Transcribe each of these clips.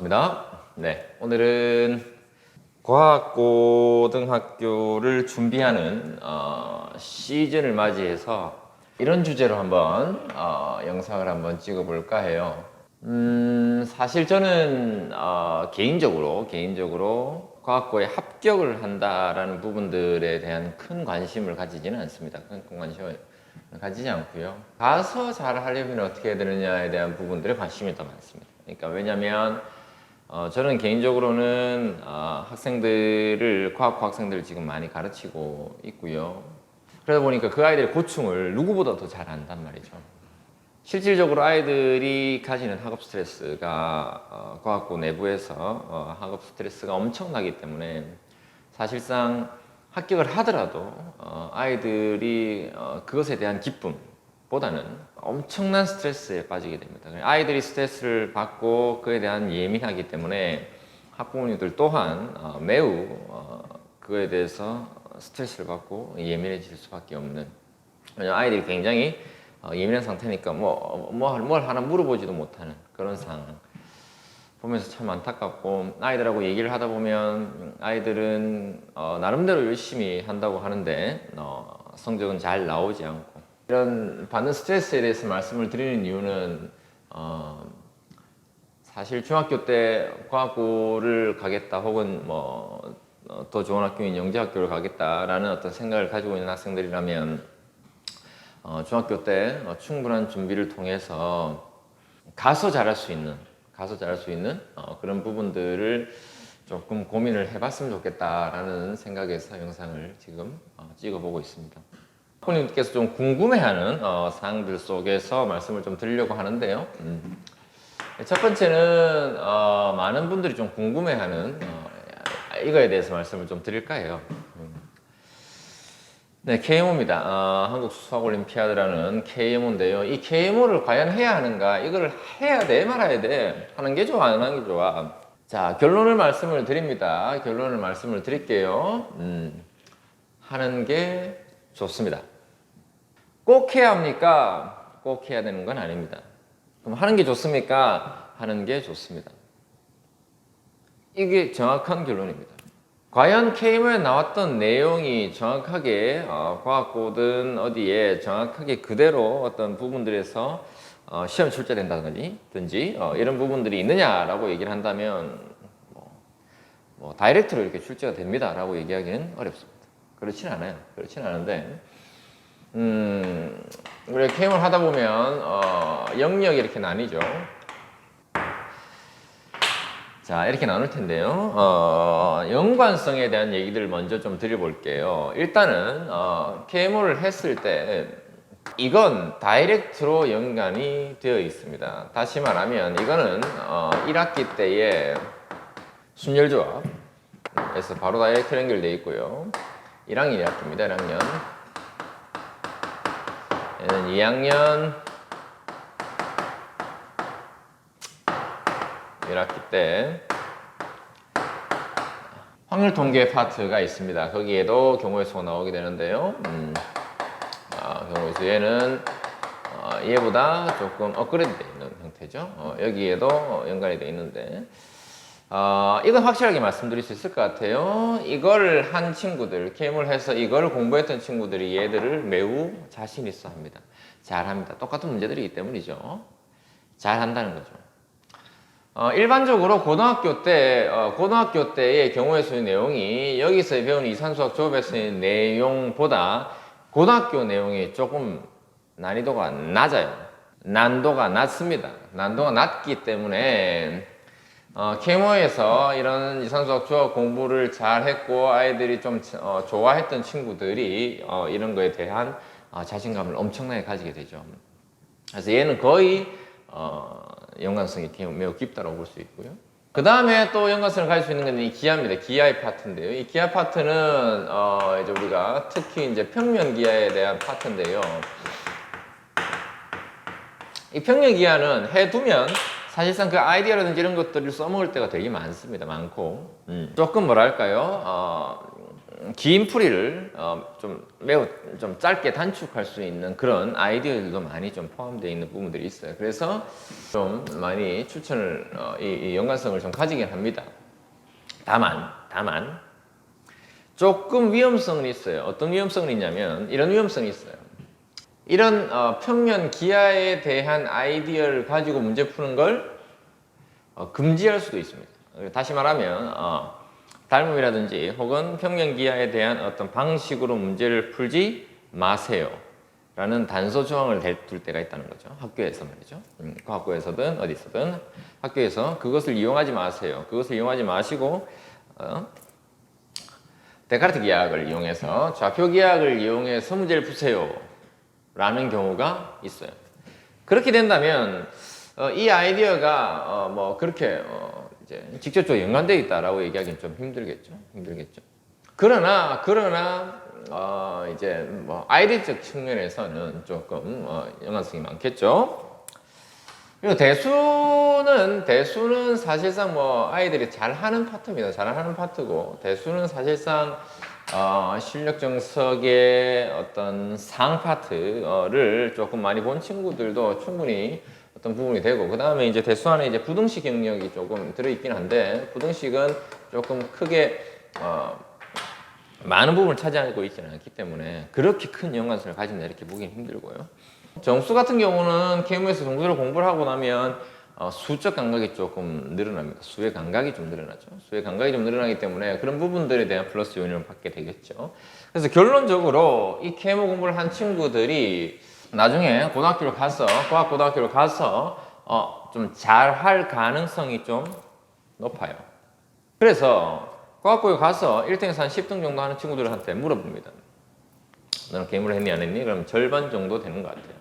반갑습니다. 네, 오늘은 과학고등학교를 준비하는 시즌을 맞이해서 이런 주제로 한번 영상을 한번 찍어볼까 해요. 사실 저는 개인적으로 과학고에 합격을 한다라는 부분들에 대한 큰 관심을 가지지는 않습니다. 큰 관심을 가지지 않고요. 가서 잘 하려면 어떻게 해야 되느냐에 대한 부분들에 관심이 더 많습니다. 그러니까 왜냐면 저는 개인적으로는 학생들을 과학고 학생들을 지금 많이 가르치고 있고요. 그러다 보니까 그 아이들의 고충을 누구보다 더 잘 안단 말이죠. 실질적으로 아이들이 가지는 학업 스트레스가 과학고 내부에서 학업 스트레스가 엄청나기 때문에 사실상 합격을 하더라도 아이들이 그것에 대한 기쁨보다는 엄청난 스트레스에 빠지게 됩니다. 아이들이 스트레스를 받고 그에 대한 예민하기 때문에 학부모님들 또한 매우 그거에 대해서 스트레스를 받고 예민해질 수밖에 없는, 왜냐면 아이들이 굉장히 예민한 상태니까 뭘 하나 물어보지도 못하는 그런 상황 보면서 참 안타깝고, 아이들하고 얘기를 하다 보면 아이들은 나름대로 열심히 한다고 하는데 성적은 잘 나오지 않고, 이런 받는 스트레스에 대해서 말씀을 드리는 이유는 사실 중학교 때 과학고를 가겠다 혹은 더 좋은 학교인 영재학교를 가겠다라는 어떤 생각을 가지고 있는 학생들이라면 중학교 때 충분한 준비를 통해서 가서 잘할 수 있는 그런 부분들을 조금 고민을 해봤으면 좋겠다라는 생각에서 영상을 지금 찍어보고 있습니다. 학부모님께서 좀 궁금해하는 사항들 속에서 말씀을 좀 드리려고 하는데요. 첫 번째는 많은 분들이 좀 궁금해하는 이거에 대해서 말씀을 좀 드릴까 해요. 네, KMO입니다. 한국수학올림피아드라는 KMO인데요. 이 KMO를 과연 해야 하는가? 이걸 해야 돼, 말아야 돼? 하는 게 좋아, 안 하는 게 좋아? 자, 결론을 말씀을 드립니다. 결론을 말씀을 드릴게요. 하는 게 좋습니다. 꼭 해야 합니까? 꼭 해야 되는 건 아닙니다. 그럼 하는 게 좋습니까? 하는 게 좋습니다. 이게 정확한 결론입니다. 과연 KMO에 나왔던 내용이 정확하게 과학고든 어디에 정확하게 그대로 어떤 부분들에서 시험 출제된다든지 이런 부분들이 있느냐라고 얘기를 한다면 다이렉트로 이렇게 출제가 됩니다 라고 얘기하기는 어렵습니다. 그렇진 않아요. 그렇진 않은데 우리가 KMO를 하다 보면 영역이 이렇게 나뉘죠. 자, 이렇게 나눌 텐데요. 연관성에 대한 얘기들을 먼저 좀 드려볼게요. 일단은 KMO를 했을 때 이건 다이렉트로 연관이 되어 있습니다. 다시 말하면 이거는 1학기 때의 순열조합에서 바로 다이렉트로 연결되어 있고요. 1학년 1학기입니다. 1학년. 얘는 2학년 1학기 때 확률 통계 파트가 있습니다. 거기에도 경우의 수가 나오게 되는데요. 경우의 수 얘는 얘보다 조금 업그레이드 되어 있는 형태죠. 여기에도 연관이 되어 있는데 이건 확실하게 말씀드릴 수 있을 것 같아요. 이걸 한 친구들, KMO를 해서 이걸 공부했던 친구들이 얘들을 매우 자신 있어 합니다. 잘합니다. 똑같은 문제들이기 때문이죠. 잘한다는 거죠. 일반적으로 고등학교 때의 경우의 수의 내용이 여기서 배우는 이산수학 조업에서의 내용보다 고등학교 내용이 조금 난이도가 낮아요. 난도가 낮습니다. 난도가 낮기 때문에 KMO에서 이런 이산수학 조업 공부를 잘 했고 아이들이 좀 좋아했던 친구들이 이런 거에 대한 자신감을 엄청나게 가지게 되죠. 그래서 얘는 거의 연관성이 매우 깊다고 볼 수 있고요. 그 다음에 또 연관성을 가질 수 있는 건 이 기하입니다. 기하의 파트인데요. 이 기하 파트는 이제 우리가 특히 이제 평면 기하에 대한 파트인데요. 이 평면 기하는 해두면 사실상 그 아이디어라든지 이런 것들을 써먹을 때가 되게 많습니다. 많고 조금 뭐랄까요? 긴 풀이를 좀 매우 좀 짧게 단축할 수 있는 그런 아이디어들도 많이 좀 포함되어 있는 부분들이 있어요. 그래서 좀 많이 추천을 이 연관성을 좀 가지긴 합니다. 다만 조금 위험성은 있어요. 어떤 위험성은 있냐면 이런 위험성이 있어요. 이런 평면 기하에 대한 아이디어를 가지고 문제 푸는 걸 금지할 수도 있습니다. 다시 말하면 닮음이라든지 혹은 평면 기하에 대한 어떤 방식으로 문제를 풀지 마세요 라는 단서 조항을 둘 때가 있다는 거죠. 학교에서 말이죠. 과학고에서든 어디서든 학교에서 그것을 이용하지 마세요. 그것을 이용하지 마시고 데카르트 기하학을 이용해서 좌표 기하학을 이용해서 문제를 푸세요 라는 경우가 있어요. 그렇게 된다면 이 아이디어가 뭐 그렇게 이제 직접적으로 연관되어 있다라고 얘기하기는 좀 힘들겠죠. 그러나 이제 뭐 아이디어적 측면에서는 조금 연관성이 많겠죠. 그리고 대수는 사실상 뭐 아이들이 잘하는 파트입니다. 잘하는 파트고 대수는 사실상 실력 정석의 어떤 상 파트를 조금 많이 본 친구들도 충분히 어떤 부분이 되고, 그 다음에 이제 대수 안에 이제 부등식 영역이 조금 들어있긴 한데, 부등식은 조금 크게 많은 부분을 차지하고 있지는 않기 때문에 그렇게 큰 연관성을 가진다 이렇게 보기는 힘들고요. 정수 같은 경우는 KM에서 정수를 공부를 하고 나면 수적 감각이 조금 늘어납니다. 수의 감각이 좀 늘어나죠. 수의 감각이 좀 늘어나기 때문에 그런 부분들에 대한 플러스 요인을 받게 되겠죠. 그래서 결론적으로 이 KMO 공부를 한 친구들이 나중에 과학고등학교를 가서 좀 잘할 가능성이 좀 높아요. 그래서 과학고에 가서 1등에서 한 10등 정도 하는 친구들한테 물어봅니다. 너는 계획을 했니 안 했니? 그럼 절반 정도 되는 것 같아요.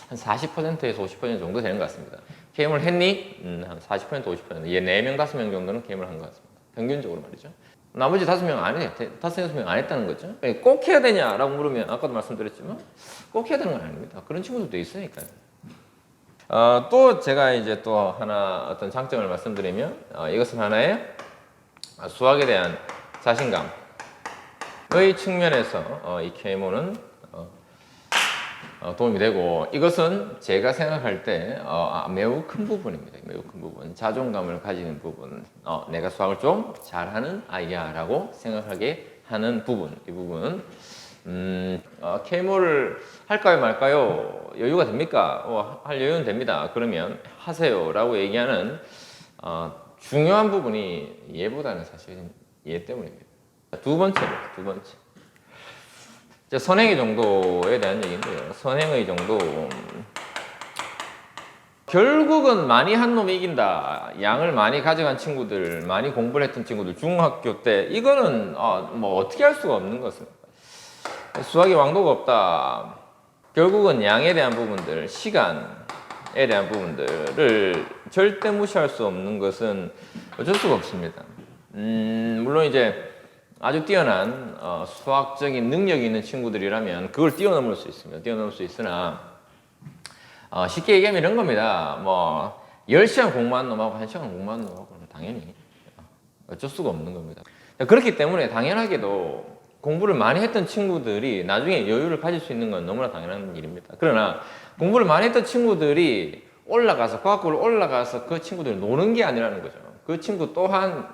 한 40%에서 50% 정도 되는 것 같습니다. 게임을 했니? 한 40%, 50%. 얘 4명, 5명 정도는 게임을 한 것 같습니다. 평균적으로 말이죠. 나머지 5명 안 해요. 5, 6명 안 했다는 거죠. 꼭 해야 되냐라고 물으면 아까도 말씀드렸지만 꼭 해야 되는 건 아닙니다. 그런 친구들도 있으니까요. 또 제가 이제 또 하나 어떤 장점을 말씀드리면 이것은 하나의 수학에 대한 자신감의 측면에서 이 KMO는 도움이 되고, 이것은 제가 생각할 때 매우 큰 부분입니다. 매우 큰 부분, 자존감을 가지는 부분, 내가 수학을 좀 잘하는 아이야 라고 생각하게 하는 부분, 이 부분. KMO를 할까요 말까요? 여유가 됩니까? 할 여유는 됩니다. 그러면 하세요 라고 얘기하는 중요한 부분이 얘보다는 사실은 얘 때문입니다. 두 번째입니다. 두 번째. 선행의 정도에 대한 얘기인데요. 선행의 정도. 결국은 많이 한 놈이 이긴다. 양을 많이 가져간 친구들, 많이 공부를 했던 친구들, 중학교 때, 이거는 뭐 어떻게 할 수가 없는 것입니다. 수학의 왕도가 없다. 결국은 양에 대한 부분들, 시간에 대한 부분들을 절대 무시할 수 없는 것은 어쩔 수가 없습니다. 물론 이제 아주 뛰어난 수학적인 능력이 있는 친구들이라면 그걸 뛰어넘을 수 있습니다. 뛰어넘을 수 있으나 쉽게 얘기하면 이런 겁니다. 뭐 10시간 공부한 놈하고 1시간 공부한 놈하고는 당연히 어쩔 수가 없는 겁니다. 그렇기 때문에 당연하게도 공부를 많이 했던 친구들이 나중에 여유를 가질 수 있는 건 너무나 당연한 일입니다. 그러나 공부를 많이 했던 친구들이 과학고를 올라가서 그 친구들이 노는 게 아니라는 거죠. 그 친구 또한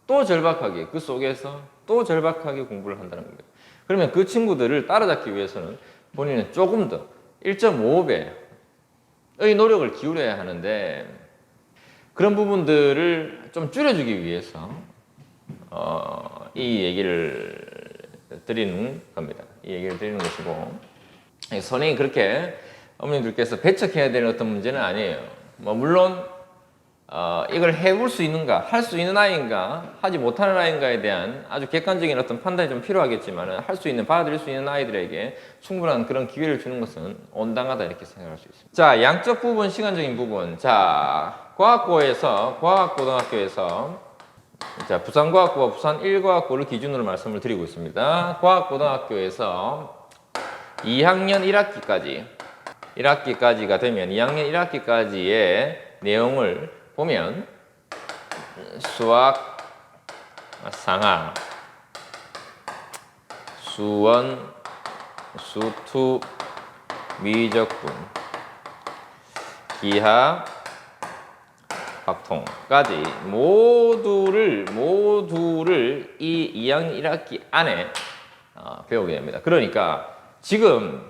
또 절박하게 그 속에서 또 절박하게 공부를 한다는 겁니다. 그러면 그 친구들을 따라잡기 위해서는 본인은 조금 더 1.5배의 노력을 기울여야 하는데, 그런 부분들을 좀 줄여주기 위해서 이 얘기를 드리는 겁니다. 이 얘기를 드리는 것이고, 선행이 그렇게 어머님들께서 배척해야 되는 어떤 문제는 아니에요. 뭐 물론 이걸 해볼 수 있는가, 할 수 있는 아이인가, 하지 못하는 아이인가에 대한 아주 객관적인 어떤 판단이 좀 필요하겠지만, 할 수 있는, 받아들일 수 있는 아이들에게 충분한 그런 기회를 주는 것은 온당하다 이렇게 생각할 수 있습니다. 자, 양적 부분, 시간적인 부분. 자, 과학고등학교에서 자, 부산과학고와 부산 1과학고를 기준으로 말씀을 드리고 있습니다. 과학고등학교에서 2학년 1학기까지가 되면 2학년 1학기까지의 내용을 보면 수학 상하, 수원, 수투, 미적분, 기하, 확통까지 모두를 이 2학년 1학기 안에 배우게 됩니다. 그러니까 지금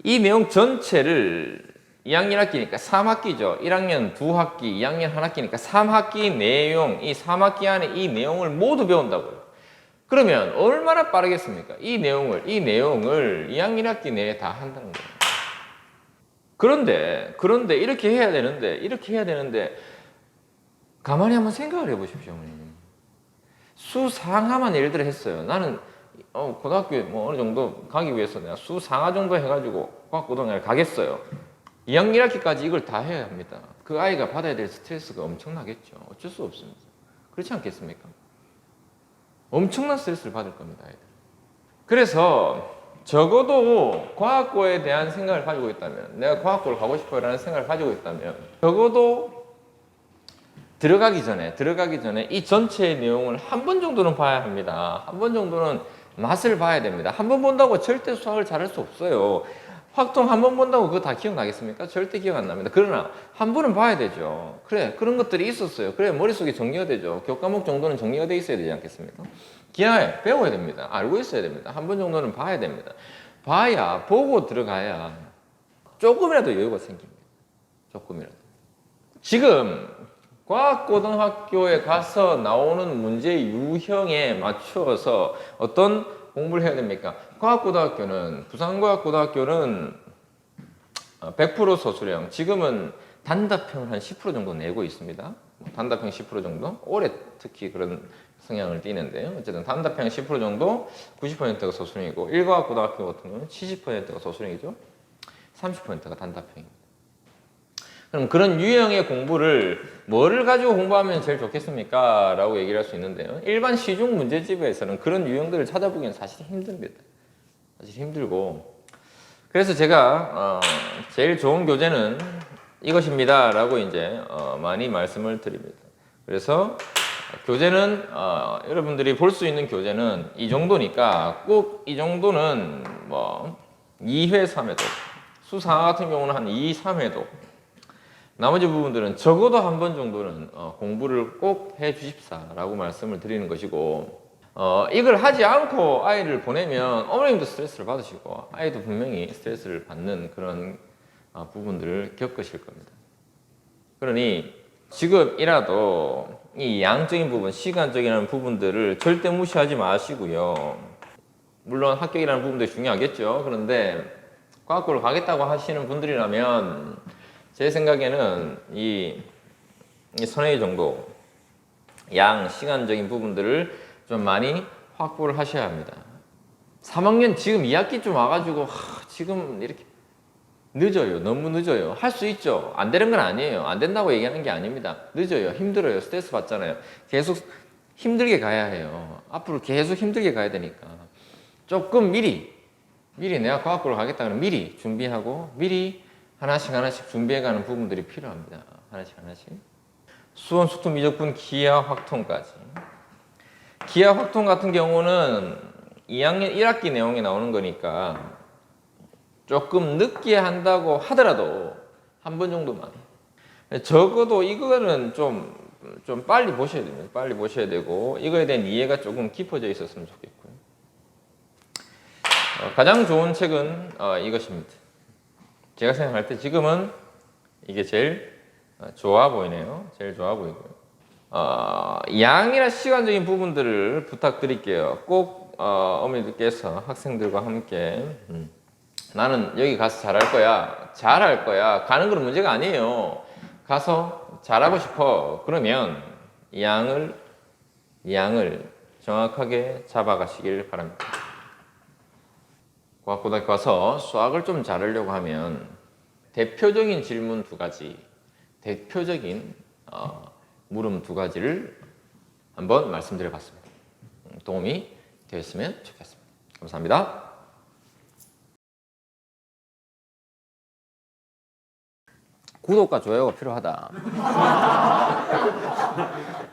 이 내용 전체를 2학년 1학기니까 3학기죠. 1학년 2학기, 2학년 1학기니까 3학기 내용, 이 3학기 안에 이 내용을 모두 배운다고요. 그러면 얼마나 빠르겠습니까? 이 내용을 2학년 1학기 내에 다 한다는 거예요. 그런데 이렇게 해야 되는데 가만히 한번 생각을 해보십시오, 어머님. 수상하만 예를 들어 했어요. 나는 고등학교에 뭐 어느 정도 가기 위해서 내가 수상하 정도 해가지고 과학고등학교를 가겠어요. 2학년 1학기까지 이걸 다 해야 합니다. 그 아이가 받아야 될 스트레스가 엄청나겠죠. 어쩔 수 없습니다. 그렇지 않겠습니까? 엄청난 스트레스를 받을 겁니다, 아이들. 그래서 적어도 과학고에 대한 생각을 가지고 있다면, 내가 과학고를 가고 싶어요 라는 생각을 가지고 있다면, 적어도 들어가기 전에 이 전체의 내용을 한 번 정도는 봐야 합니다. 한 번 정도는 맛을 봐야 됩니다. 한 번 본다고 절대 수학을 잘할 수 없어요. 확통 한 번 본다고 그거 다 기억나겠습니까? 절대 기억 안 납니다. 그러나 한 번은 봐야 되죠. 그래, 그런 것들이 있었어요. 그래, 머릿속에 정리가 되죠. 교과목 정도는 정리가 돼 있어야 되지 않겠습니까? 기하에 배워야 됩니다. 알고 있어야 됩니다. 한 번 정도는 봐야 됩니다. 봐야, 보고 들어가야 조금이라도 여유가 생깁니다. 조금이라도. 지금 과학고등학교에 가서 나오는 문제 유형에 맞추어서 어떤 공부를 해야 됩니까? 과학고등학교는, 부산과학고등학교는 100% 서술형, 지금은 단답형을 한 10% 정도 내고 있습니다. 단답형 10% 정도? 올해 특히 그런 성향을 띠는데요. 어쨌든 단답형 10% 정도, 90%가 서술형이고, 일과학고등학교 같은 경우는 70%가 서술형이죠. 30%가 단답형입니다. 그럼 그런 유형의 공부를 뭐를 가지고 공부하면 제일 좋겠습니까? 라고 얘기를 할 수 있는데요. 일반 시중 문제집에서는 그런 유형들을 찾아보기는 사실 힘듭니다. 사실 힘들고. 그래서 제가 제일 좋은 교재는 이것입니다. 라고 이제 많이 말씀을 드립니다. 그래서 교재는 여러분들이 볼 수 있는 교재는 이 정도니까 꼭 이 정도는 뭐 2회, 3회도, 수상화 같은 경우는 한 2, 3회도, 나머지 부분들은 적어도 한 번 정도는 공부를 꼭 해 주십사라고 말씀을 드리는 것이고, 이걸 하지 않고 아이를 보내면 어머님도 스트레스를 받으시고 아이도 분명히 스트레스를 받는 그런 부분들을 겪으실 겁니다. 그러니 지금이라도 이 양적인 부분, 시간적인 부분들을 절대 무시하지 마시고요. 물론 합격이라는 부분도 중요하겠죠. 그런데 과학고를 가겠다고 하시는 분들이라면 제 생각에는 이 서너 개 정도 양 시간적인 부분들을 좀 많이 확보를 하셔야 합니다. 3학년 지금 2학기쯤 와가지고 지금 이렇게 늦어요. 너무 늦어요. 할 수 있죠. 안 되는 건 아니에요. 안 된다고 얘기하는 게 아닙니다. 늦어요. 힘들어요. 스트레스 받잖아요. 계속 힘들게 가야 해요. 앞으로 계속 힘들게 가야 되니까 조금 미리 내가 과학고를 가겠다 그러면 미리 준비하고 미리 하나씩 준비해가는 부분들이 필요합니다. 하나씩. 수원, 수투, 미적분, 기하, 확통까지. 기하, 확통 같은 경우는 2학년 1학기 내용이 나오는 거니까 조금 늦게 한다고 하더라도 한 번 정도만. 적어도 이거는 좀 빨리 보셔야 됩니다. 빨리 보셔야 되고 이거에 대한 이해가 조금 깊어져 있었으면 좋겠고요. 가장 좋은 책은 이것입니다. 제가 생각할 때 지금은 이게 제일 좋아 보이네요. 제일 좋아 보이고요. 양이나 시간적인 부분들을 부탁드릴게요. 꼭 어머니들께서 학생들과 함께 나는 여기 가서 잘할 거야. 가는 건 문제가 아니에요. 가서 잘하고 싶어. 그러면 양을 정확하게 잡아가시길 바랍니다. 과학고등학교 가서 수학을 좀 잘하려고 하면 대표적인 질문 2가지, 대표적인 물음 2가지를 한번 말씀드려봤습니다. 도움이 되었으면 좋겠습니다. 감사합니다. 구독과 좋아요가 필요하다.